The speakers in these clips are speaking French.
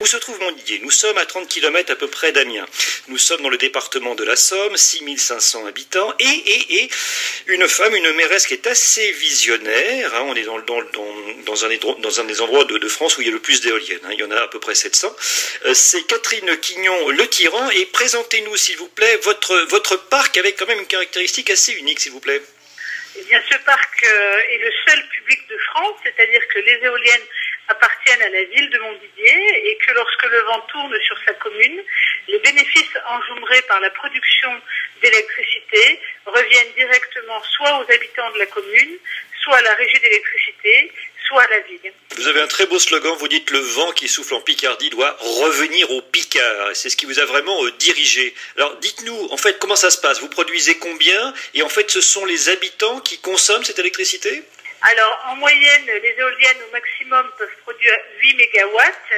Où se trouve Montdidier? Nous sommes à 30 km à peu près d'Amiens. Nous sommes dans le département de la Somme, 6500 habitants, et une femme, une mairesse qui est assez visionnaire. On est dans un des endroits de France où il y a le plus d'éoliennes. Il y en a à peu près 700. C'est Catherine Quignon-Le Tyran. Et présentez-nous, s'il vous plaît, votre parc avec quand même une caractéristique assez unique, s'il vous plaît. Eh bien, ce parc est le seul public de France, c'est-à-dire que les éoliennes appartiennent à la ville de Montdidier et que lorsque le vent tourne sur sa commune, les bénéfices engendrés par la production d'électricité reviennent directement soit aux habitants de la commune, soit à la régie d'électricité, soit à la ville. Vous avez un très beau slogan, vous dites le vent qui souffle en Picardie doit revenir au Picard. C'est ce qui vous a vraiment dirigé. Alors dites-nous, en fait, comment ça se passe? Vous produisez combien? Et en fait, ce sont les habitants qui consomment cette électricité? Alors, en moyenne, les éoliennes au maximum peuvent produire 8 mégawatts.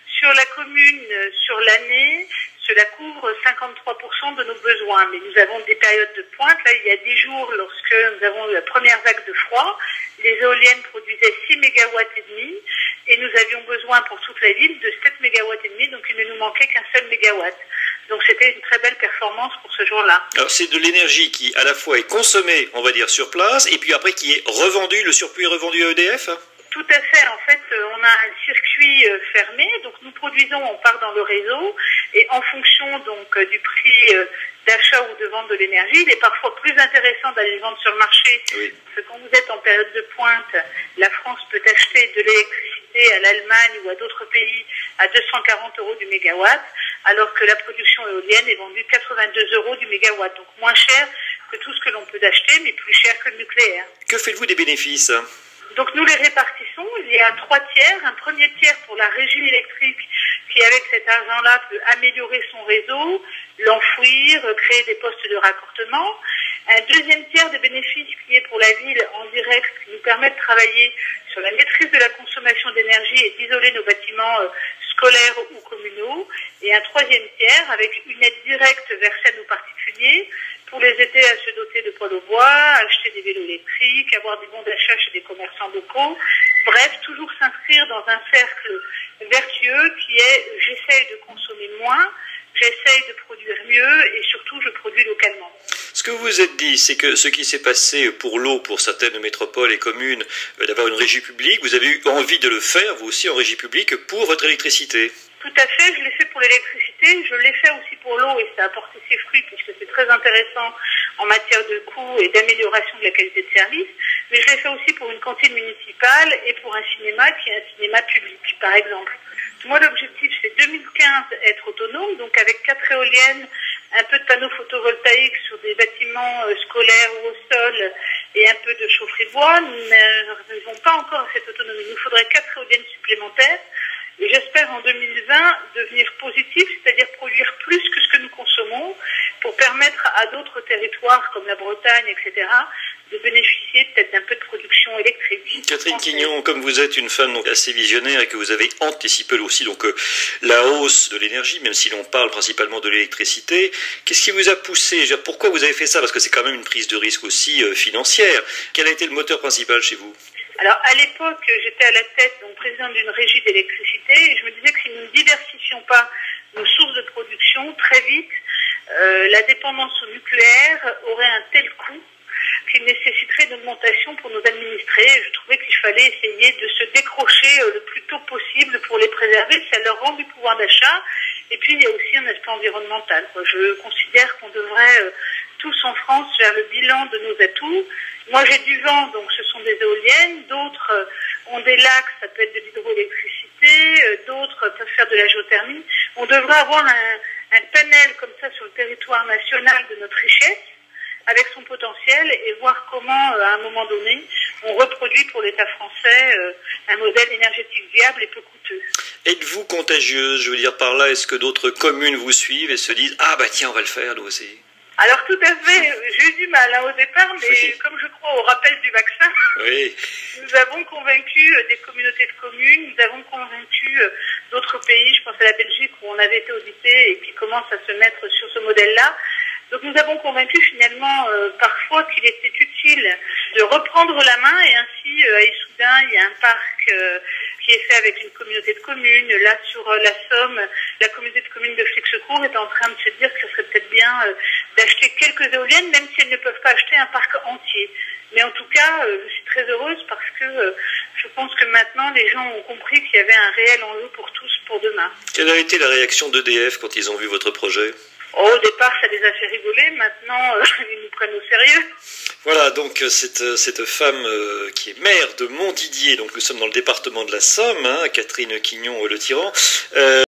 Sur la commune, sur l'année, cela couvre 53% de nos besoins. Mais nous avons des périodes de pointe. Là, il y a 10 jours, lorsque nous avons eu la première vague de froid, les éoliennes produisaient 6 mégawatts et demi. Et nous avions besoin pour toute la ville de 7 mégawatts et demi. Donc, il ne nous manquait qu'un seul mégawatt. Donc c'était une très belle performance pour ce jour-là. Alors c'est de l'énergie qui à la fois est consommée, on va dire, sur place, et puis après qui est revendue, le surplus est revendu à EDF? Tout à fait. En fait, on a un circuit fermé, donc nous produisons, on part dans le réseau, et en fonction donc du prix d'achat ou de vente de l'énergie, il est parfois plus intéressant d'aller vendre sur le marché. Oui. Parce que quand vous êtes en période de pointe, la France peut acheter de l'électricité à l'Allemagne ou à d'autres pays à 240 € du mégawatt, alors que la production éolienne est vendue 82 € du mégawatt, donc moins cher que tout ce que l'on peut acheter, mais plus cher que le nucléaire. Que faites-vous des bénéfices? Donc nous les répartissons, il y a 3 tiers, un premier tiers pour la régie électrique qui avec cet argent-là peut améliorer son réseau, l'enfouir, créer des postes de raccordement. Un deuxième tiers des bénéfices qui est pour la ville en direct, qui nous permet de travailler sur la maîtrise de la consommation d'énergie et d'isoler nos bâtiments scolaires ou communaux. Et un troisième tiers avec une aide directe versée à nos particuliers pour les aider à se doter de poêles au bois, acheter des vélos électriques, avoir des bons d'achat chez des commerçants locaux. Bref, toujours s'inscrire dans un cercle vertueux qui est j'essaye de consommer moins, j'essaye de produire mieux et surtout je produis localement. Ce que vous vous êtes dit, c'est que ce qui s'est passé pour l'eau, pour certaines métropoles et communes, d'avoir une régie publique, vous avez eu envie de le faire, vous aussi, en régie publique, pour votre électricité. Tout à fait, je l'ai fait pour l'électricité, je l'ai fait aussi pour l'eau et ça a porté ses fruits puisque c'est très intéressant en matière de coûts et d'amélioration de la qualité de service, mais je l'ai fait aussi pour une cantine municipale et pour un cinéma qui est un cinéma public, par exemple. Moi, l'objectif, c'est 2015 être autonome, donc avec 4 éoliennes, un peu de panneaux photovoltaïques sur des bâtiments scolaires ou au sol et un peu de chaufferie bois. Nous n'arrivons pas encore à cette autonomie. Il nous faudrait 4 éoliennes supplémentaires. Et j'espère en 2020 devenir positif, c'est-à-dire produire plus que ce que nous consommons pour permettre à d'autres territoires comme la Bretagne, etc., de bénéficier peut-être d'un peu de production électrique. Catherine Quignon, comme vous êtes une femme donc assez visionnaire et que vous avez anticipé aussi donc la hausse de l'énergie, même si l'on parle principalement de l'électricité, qu'est-ce qui vous a poussé? Pourquoi vous avez fait ça? Parce que c'est quand même une prise de risque aussi financière. Quel a été le moteur principal chez vous? Alors, à l'époque, j'étais à la tête, donc présidente d'une régie d'électricité, et je me disais que si nous ne diversifions pas nos sources de production, très vite, la dépendance au nucléaire aurait un tel coût qu'il nécessiterait une augmentation pour nos administrés. Et je trouvais qu'il fallait essayer de se décrocher le plus tôt possible pour les préserver, ça leur rend du pouvoir d'achat. Et puis, il y a aussi un aspect environnemental. Je considère qu'on devrait tous en France faire le bilan de nos atouts. Moi, j'ai du vent, donc ce sont des éoliennes. D'autres ont des lacs, ça peut être de l'hydroélectricité. D'autres peuvent faire de la géothermie. On devrait avoir un panel comme ça sur le territoire national de notre richesse, avec son potentiel, et voir comment, à un moment donné, on reproduit pour l'État français un modèle énergétique viable et peu coûteux. Êtes-vous contagieuse? Je veux dire par là, est-ce que d'autres communes vous suivent et se disent « Ah bah tiens, on va le faire, nous aussi ». Alors tout à fait, j'ai eu du mal au départ, mais oui. Comme je crois au rappel du vaccin, oui. Nous avons convaincu des communautés de communes, nous avons convaincu d'autres pays, je pense à la Belgique où on avait été audité et qui commence à se mettre sur ce modèle-là. Donc nous avons convaincu finalement parfois qu'il était utile de reprendre la main et ainsi à Issoudun il y a un parc qui est fait avec une communauté de communes. Là sur la Somme, la communauté de communes de Flixecourt est en train de se dire que ce serait peut-être bien d'acheter quelques éoliennes même si elles ne peuvent pas acheter un parc entier. Mais en tout cas, je suis très heureuse parce que je pense que maintenant les gens ont compris qu'il y avait un réel enjeu pour tous pour demain. Quelle a été la réaction d'EDF quand ils ont vu votre projet ? Au départ, ça les a fait rigoler. Maintenant, ils nous prennent au sérieux. Voilà, donc cette femme qui est maire de Montdidier, donc nous sommes dans le département de la Somme, hein, Catherine Quignon-Le Tyran.